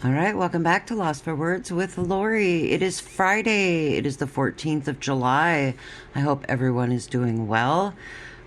All right, welcome back to Lost for Words with Lori. It is Friday. It is the 14th of July. I hope everyone is doing well.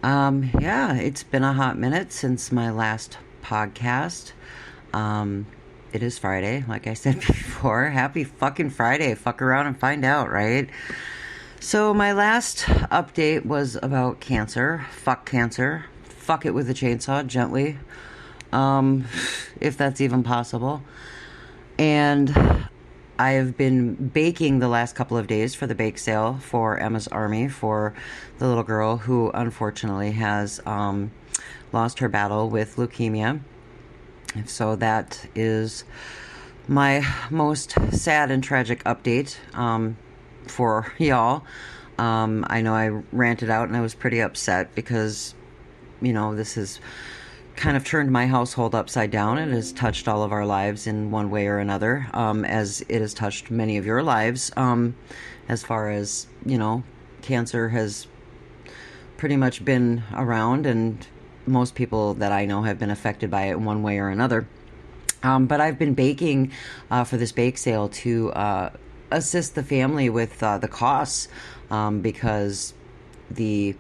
Yeah, it's been a hot minute since my last podcast. It is Friday, like I said before. Happy fucking Friday. Fuck around and find out, right? So, my last update was about cancer. Fuck cancer. Fuck it with a chainsaw, gently. If that's even possible. And I have been baking the last couple of days for the bake sale for Emma's Army for the little girl who unfortunately has lost her battle with leukemia. So that is my most sad and tragic update for y'all. I know I ranted out and I was pretty upset because, this is kind of turned my household upside down. It has touched all of our lives in one way or another, as it has touched many of your lives, as far as, cancer has pretty much been around, and most people that I know have been affected by it in one way or another. But I've been baking for this bake sale to assist the family with the costs, because the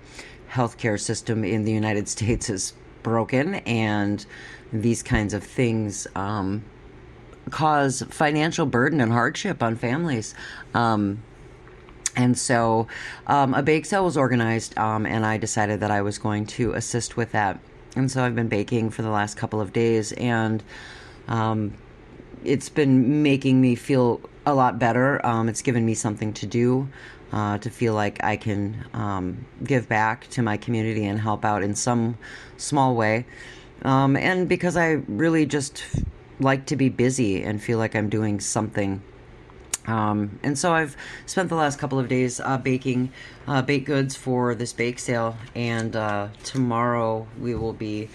healthcare system in the United States is broken, and these kinds of things cause financial burden and hardship on families. And so a bake sale was organized, and I decided that I was going to assist with that. And so I've been baking for the last couple of days, and it's been making me feel a lot better. It's given me something to do, to feel like I can give back to my community and help out in some small way. And because I really just like to be busy and feel like I'm doing something. And so I've spent the last couple of days baking baked goods for this bake sale, and tomorrow we will be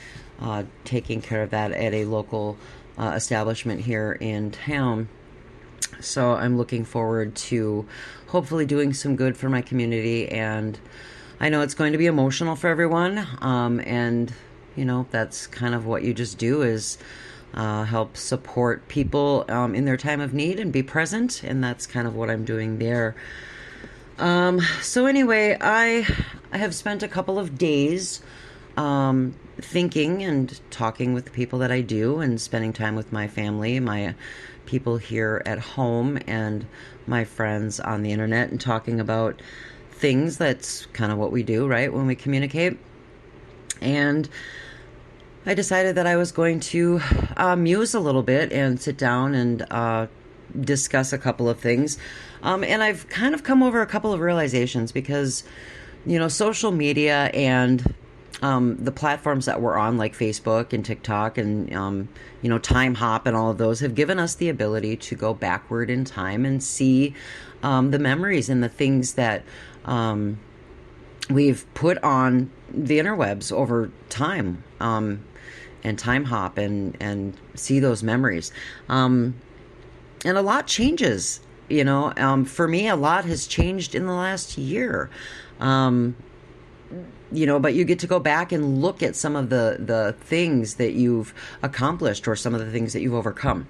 taking care of that at a local establishment here in town. So I'm looking forward to hopefully doing some good for my community, and I know it's going to be emotional for everyone, and that's kind of what you just do, is help support people in their time of need and be present, and that's kind of what I'm doing there. So anyway, I have spent a couple of days thinking and talking with the people that I do, and spending time with my family, my people here at home, and my friends on the internet, and talking about things. That's kind of what we do, right, when we communicate. And I decided that I was going to muse a little bit and sit down and discuss a couple of things. And I've kind of come over a couple of realizations, because, social media and the platforms that we're on, like Facebook and TikTok and, Time Hop and all of those, have given us the ability to go backward in time and see the memories and the things that we've put on the interwebs over time, and Time Hop and see those memories. And a lot changes, for me, a lot has changed in the last year. But you get to go back and look at some of the things that you've accomplished, or some of the things that you've overcome.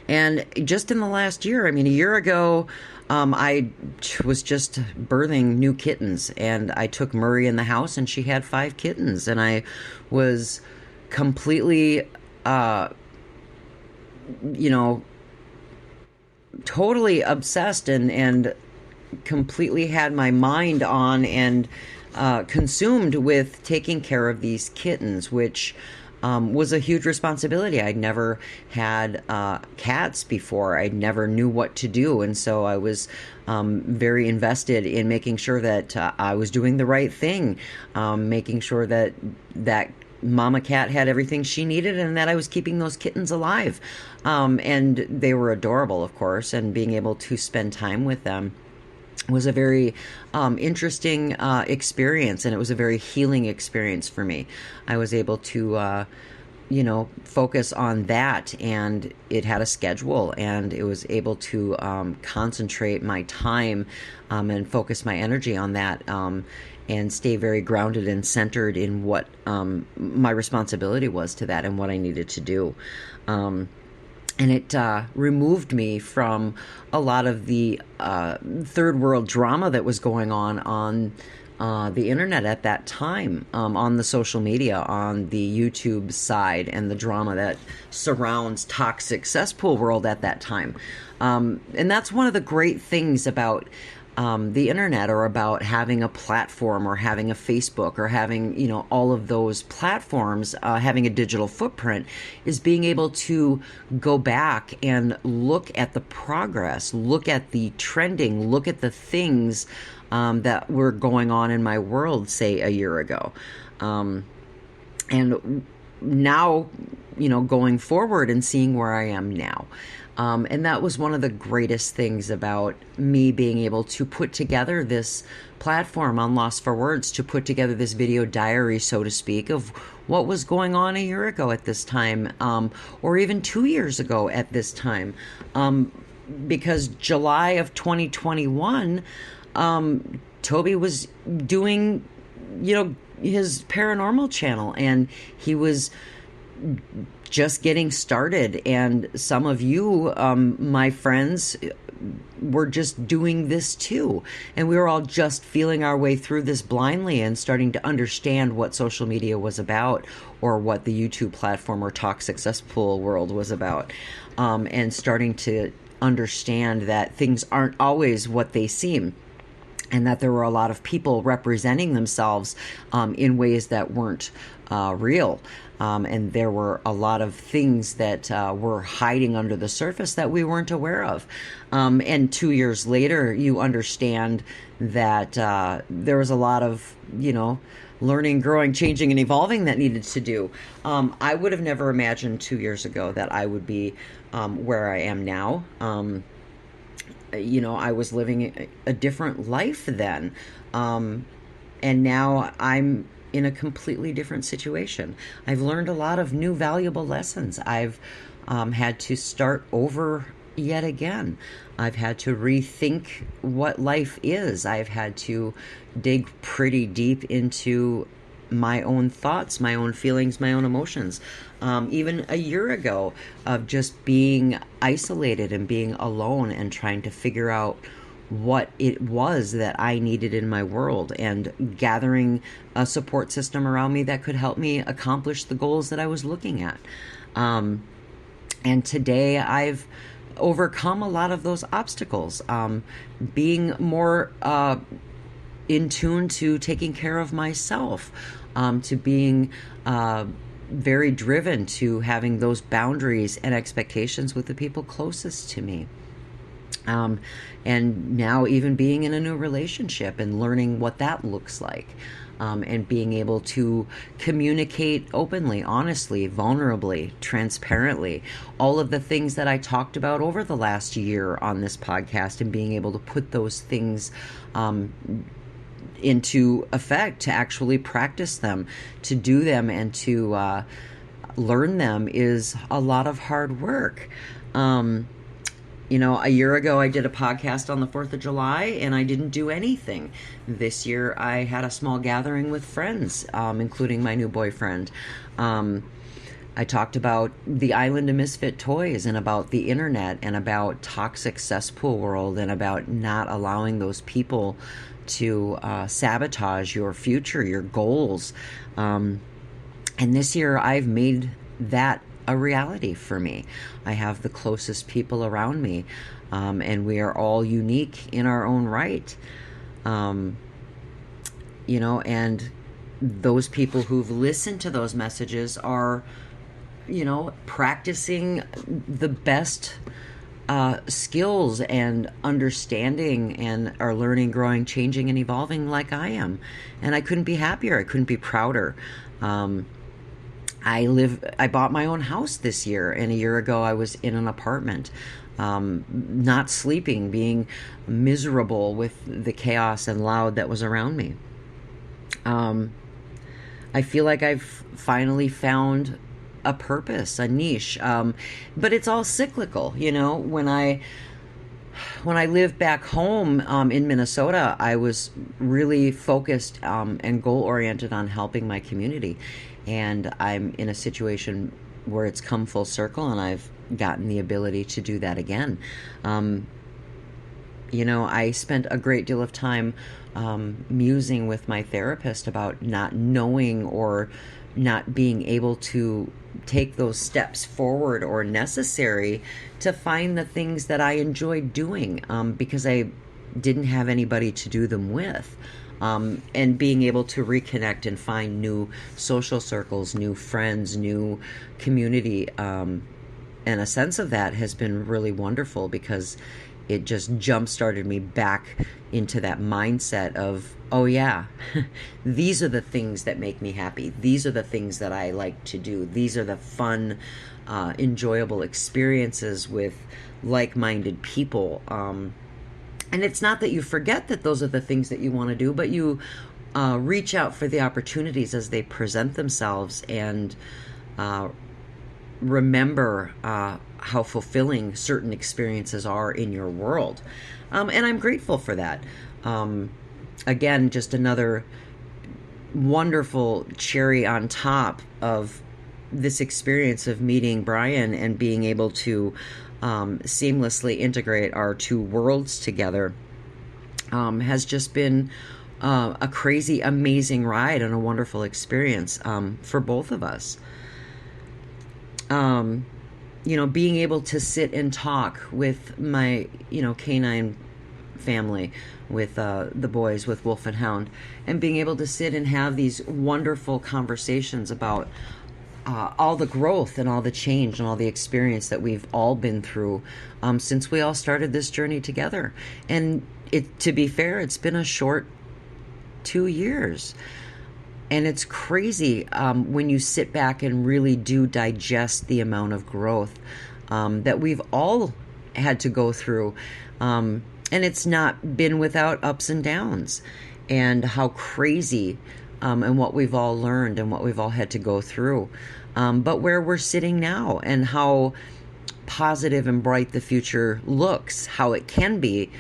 And just in the last year, a year ago, I was just birthing new kittens, and I took Murray in the house, and she had 5 kittens, and I was completely, totally obsessed and completely had my mind on and consumed with taking care of these kittens, which was a huge responsibility. I'd never had cats before. I never knew what to do, and so I was very invested in making sure that I was doing the right thing, making sure that mama cat had everything she needed, and that I was keeping those kittens alive. And they were adorable, of course, and being able to spend time with them was a very interesting experience, and it was a very healing experience for me. I was able to focus on that, and it had a schedule, and it was able to concentrate my time and focus my energy on that, and stay very grounded and centered in what my responsibility was to that and what I needed to do. and it removed me from a lot of the third world drama that was going on the internet at that time, on the social media, on the YouTube side, and the drama that surrounds toxic cesspool world at that time. And that's one of the great things about the internet, or about having a platform, or having a Facebook, or having, all of those platforms, having a digital footprint, is being able to go back and look at the progress, look at the trending, look at the things that were going on in my world, say, a year ago. And now, going forward and seeing where I am now. And that was one of the greatest things about me being able to put together this platform on Lost for Words, to put together this video diary, so to speak, of what was going on a year ago at this time, or even 2 years ago at this time. Because July of 2021, Toby was doing, his paranormal channel, and he was just getting started, and some of you, my friends, were just doing this too, and we were all just feeling our way through this blindly and starting to understand what social media was about, or what the YouTube platform or toxic cesspool world was about, and starting to understand that things aren't always what they seem, and that there were a lot of people representing themselves in ways that weren't real. And there were a lot of things that were hiding under the surface that we weren't aware of. And 2 years later, you understand that there was a lot of, learning, growing, changing, and evolving that needed to do. I would have never imagined 2 years ago that I would be where I am now. I was living a different life then. And now I'm in a completely different situation. I've learned a lot of new valuable lessons. I've had to start over yet again. I've had to rethink what life is. I've had to dig pretty deep into my own thoughts, my own feelings, my own emotions. Even a year ago, of just being isolated and being alone and trying to figure out what it was that I needed in my world, and gathering a support system around me that could help me accomplish the goals that I was looking at. And today I've overcome a lot of those obstacles, being more in tune to taking care of myself, to being very driven to having those boundaries and expectations with the people closest to me. And now even being in a new relationship and learning what that looks like, and being able to communicate openly, honestly, vulnerably, transparently, all of the things that I talked about over the last year on this podcast, and being able to put those things into effect, to actually practice them, to do them, and to learn them is a lot of hard work. A year ago, I did a podcast on the 4th of July, and I didn't do anything. This year, I had a small gathering with friends, including my new boyfriend. I talked about the Island of Misfit Toys, and about the internet, and about toxic cesspool world, and about not allowing those people to sabotage your future, your goals. And this year, I've made that a reality for me. I have the closest people around me, and we are all unique in our own right. And those people who've listened to those messages are, practicing the best skills and understanding, and are learning, growing, changing, and evolving like I am. And I couldn't be happier. I couldn't be prouder. I bought my own house this year, and a year ago I was in an apartment, not sleeping, being miserable with the chaos and loud that was around me. I feel like I've finally found a purpose, a niche, but it's all cyclical. When I lived back home in Minnesota, I was really focused and goal-oriented on helping my community. And I'm in a situation where it's come full circle, and I've gotten the ability to do that again. Um, I spent a great deal of time musing with my therapist about not knowing or not being able to take those steps forward or necessary to find the things that I enjoyed doing, because I didn't have anybody to do them with. And being able to reconnect and find new social circles, new friends, new community, and a sense of that has been really wonderful, because it just jump started me back into that mindset of, oh yeah, these are the things that make me happy. These are the things that I like to do. These are the fun, enjoyable experiences with like-minded people. And it's not that you forget that those are the things that you want to do, but you reach out for the opportunities as they present themselves, and remember how fulfilling certain experiences are in your world. And I'm grateful for that. Again, just another wonderful cherry on top of this experience of meeting Brian and being able to seamlessly integrate our two worlds together has just been a crazy, amazing ride and a wonderful experience for both of us. Being able to sit and talk with my, canine family, with the boys, with Wolf and Hound, and being able to sit and have these wonderful conversations about all the growth and all the change and all the experience that we've all been through since we all started this journey together. And to be fair, it's been a short 2 years. And it's crazy when you sit back and really do digest the amount of growth that we've all had to go through. And it's not been without ups and downs, and how crazy and what we've all learned and what we've all had to go through. But where we're sitting now, and how positive and bright the future looks, how it can be.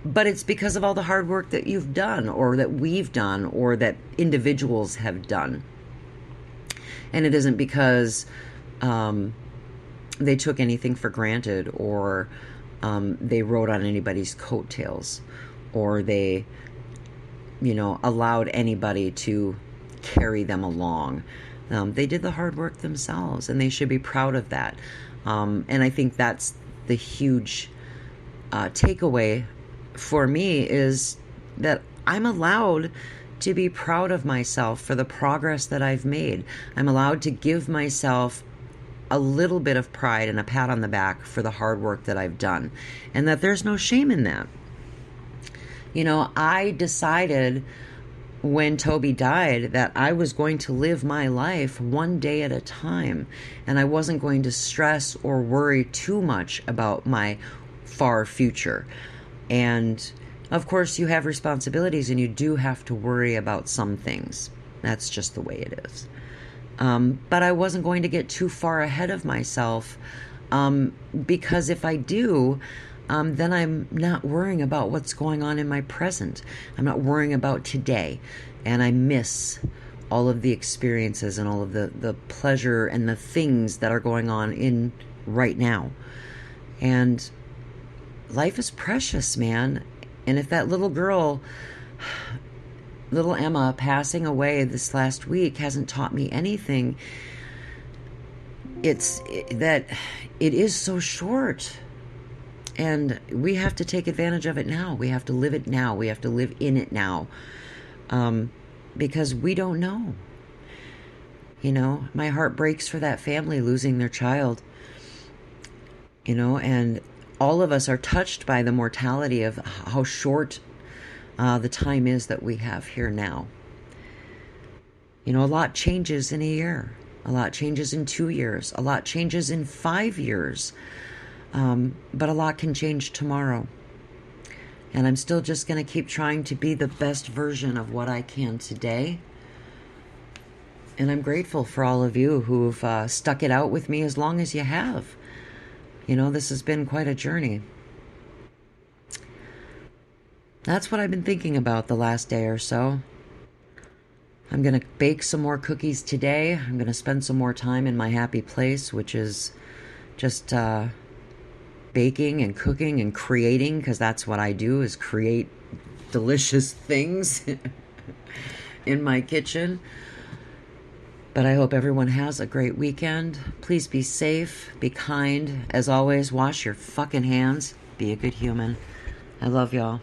But it's because of all the hard work that you've done, or that we've done, or that individuals have done. And it isn't because they took anything for granted, or they rode on anybody's coattails, or they, allowed anybody to carry them along. They did the hard work themselves, and they should be proud of that. And I think that's the huge takeaway for me, is that I'm allowed to be proud of myself for the progress that I've made. I'm allowed to give myself a little bit of pride and a pat on the back for the hard work that I've done, and that there's no shame in that. I decided when Toby died that I was going to live my life one day at a time, and I wasn't going to stress or worry too much about my far future. And of course, you have responsibilities, and you do have to worry about some things. That's just the way it is. But I wasn't going to get too far ahead of myself, because if I do, then I'm not worrying about what's going on in my present. I'm not worrying about today. And I miss all of the experiences and all of the pleasure and the things that are going on in right now. And life is precious, man. And if that little girl, little Emma, passing away this last week hasn't taught me anything, it's that it is so short. And we have to take advantage of it now. We have to live it now. We have to live in it now. Because we don't know. My heart breaks for that family losing their child. And all of us are touched by the mortality of how short the time is that we have here now. A lot changes in a year. A lot changes in 2 years. A lot changes in 5 years. But a lot can change tomorrow. And I'm still just going to keep trying to be the best version of what I can today. And I'm grateful for all of you who've stuck it out with me as long as you have. This has been quite a journey. That's what I've been thinking about the last day or so. I'm going to bake some more cookies today. I'm going to spend some more time in my happy place, which is just baking and cooking and creating, because that's what I do, is create delicious things in my kitchen. But I hope everyone has a great weekend. Please be safe, be kind. As always, wash your fucking hands. Be a good human. I love y'all.